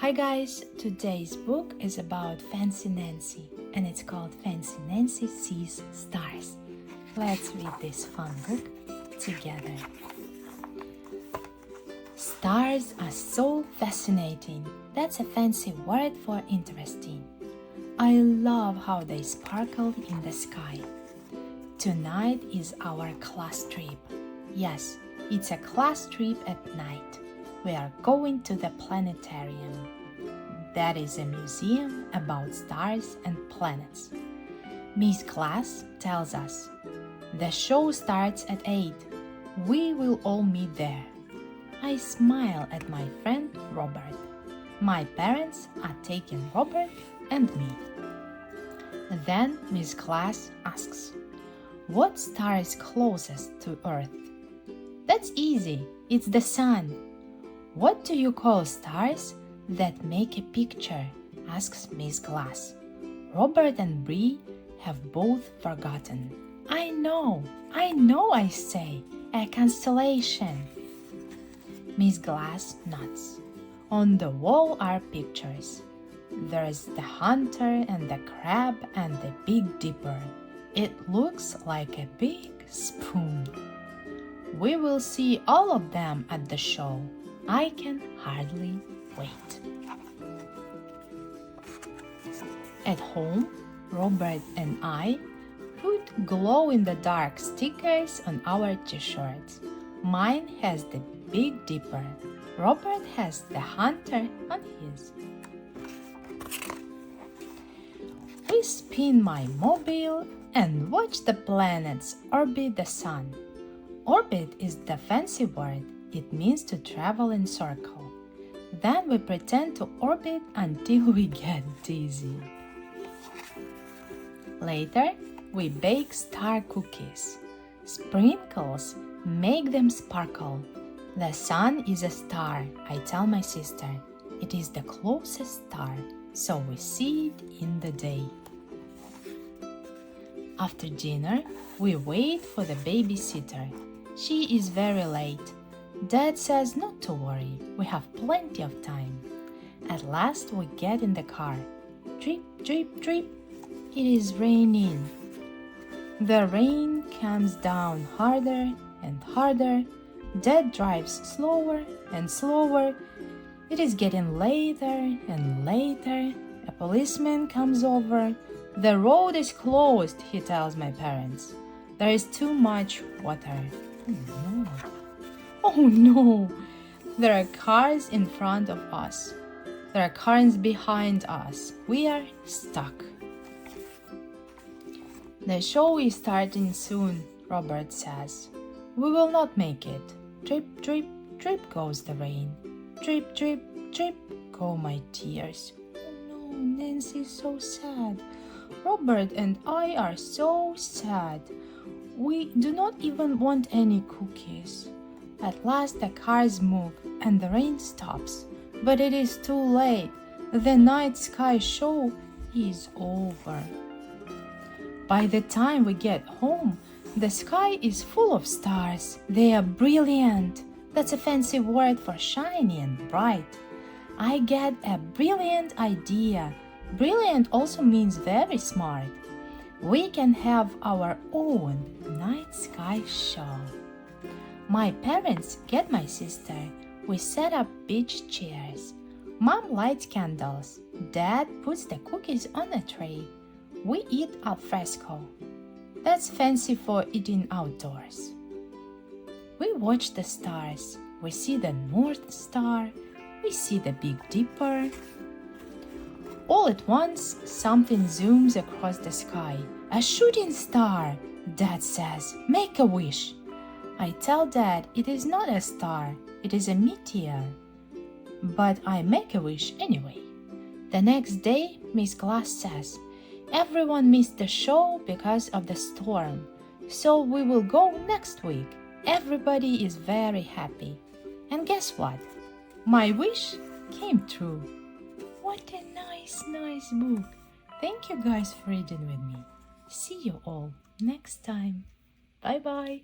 Hi guys, today's book is about Fancy Nancy and it's called Fancy Nancy Sees Stars. Let's read this fun book together. Stars are so fascinating. That's a fancy word for interesting. I love how they sparkle in the sky. Tonight is our class trip. Yes, it's a class trip at night. We are going to the planetarium. That is a museum about stars and planets. Miss Class tells us, the show starts at 8. We will all meet there. I smile at my friend Robert. My parents are taking Robert and me. Then Miss Class asks, what star is closest to Earth? That's easy, it's the sun. What do you call stars that make a picture? Asks Miss Glass. Robert and Bree have both forgotten. I know, I say, a constellation. Miss Glass nods. On the wall are pictures. There's the hunter and the crab and the Big Dipper. It looks like a big spoon. We will see all of them at the show. I can hardly wait. At home, Robert and I put glow-in-the-dark stickers on our t-shirts. Mine has the Big Dipper. Robert has the hunter on his. We spin my mobile and watch the planets orbit the sun. Orbit is the fancy word. It means to travel in circle. Then we pretend to orbit until we get dizzy. Later, we bake star cookies. Sprinkles make them sparkle. The sun is a star, I tell my sister. It is the closest star, so we see it in the day. After dinner, we wait for the babysitter. She is very late. Dad says not to worry, we have plenty of time. At last we get in the car. Drip, drip, drip. It is raining. The rain comes down harder and harder. Dad drives slower and slower. It is getting later and later. A policeman comes over. The road is closed, he tells my parents. There is too much water. Oh no! There are cars in front of us. There are cars behind us. We are stuck. The show is starting soon, Robert says. We will not make it. Drip, drip, drip goes the rain. Drip, drip, drip go my tears. Oh no, Nancy is so sad. Robert and I are so sad. We do not even want any cookies. At last the cars move and the rain stops. But it is too late. The night sky show is over. By the time we get home, the sky is full of stars. They are brilliant. That's a fancy word for shiny and bright. I get a brilliant idea. Brilliant also means very smart. We can have our own night sky show. My parents get my sister. We set up beach chairs. Mom lights candles. Dad puts the cookies on a tray. We eat al fresco. That's fancy for eating outdoors. We watch the stars. We see the North Star. We see the Big Dipper. All at once, something zooms across the sky. A shooting star! Dad says, make a wish. I tell Dad it is not a star, it is a meteor. But I make a wish anyway. The next day, Miss Glass says, everyone missed the show because of the storm. So we will go next week. Everybody is very happy. And guess what? My wish came true. What a nice book. Thank you guys for reading with me. See you all next time. Bye bye.